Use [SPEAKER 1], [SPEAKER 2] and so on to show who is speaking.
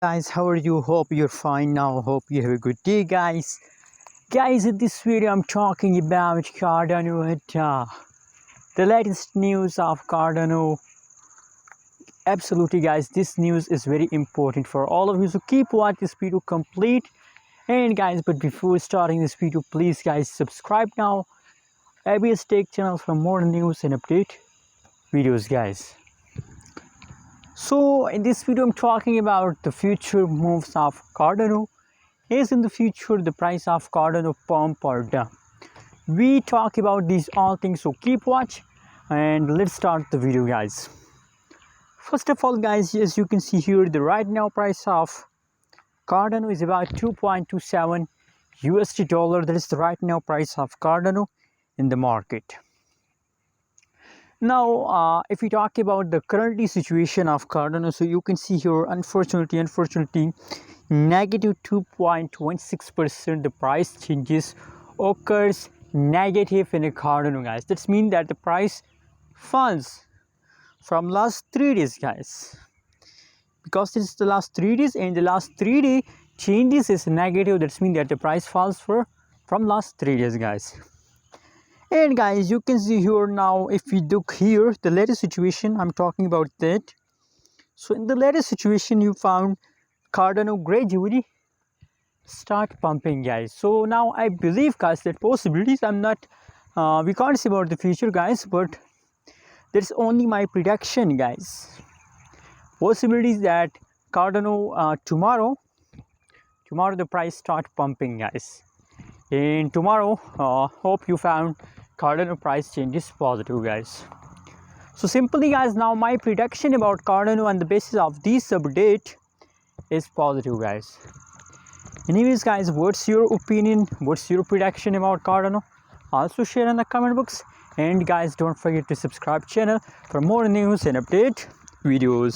[SPEAKER 1] Guys, how are you? Hope you're fine now. Hope you have a good day, guys. In this video I'm talking about Cardano the latest news of Cardano. Absolutely, guys, this news is very important for all of you, so keep watching this video complete. And guys, but before starting this video, please guys subscribe now, ABS Tech channel for more news and update videos, guys. So in this video I'm talking about the future moves of Cardano. Is in the future the price of Cardano pump or down? We talk about these all things, so keep watch and let's start the video, guys. First of all, guys, as you can see here, the right now price of Cardano is about 2.27 USD dollar. That is the right now price of Cardano in the market. Now if we talk about the currently situation of Cardano, so you can see here, unfortunately negative 2.16% the price changes occurs negative in a Cardano, guys. That means that the price falls from last 3 days, guys, because this is the last 3 days and the last 3 day changes is negative. That means that the price falls from last 3 days, guys. And guys, you can see here now, if we look here, the latest situation I'm talking about that. So in the latest situation, you found Cardano gradually start pumping, guys. So now I believe, guys, that possibilities, I'm not we can't say about the future, guys, but that's only my prediction, guys. Possibilities that Cardano tomorrow the price start pumping, guys. And tomorrow hope you found Cardano price changes positive, guys. So simply, guys, now my prediction about Cardano on the basis of this update is positive, guys. Anyways, guys, what's your opinion? What's your prediction about Cardano? Also share in the comment box. And guys, don't forget to subscribe channel for more news and update videos.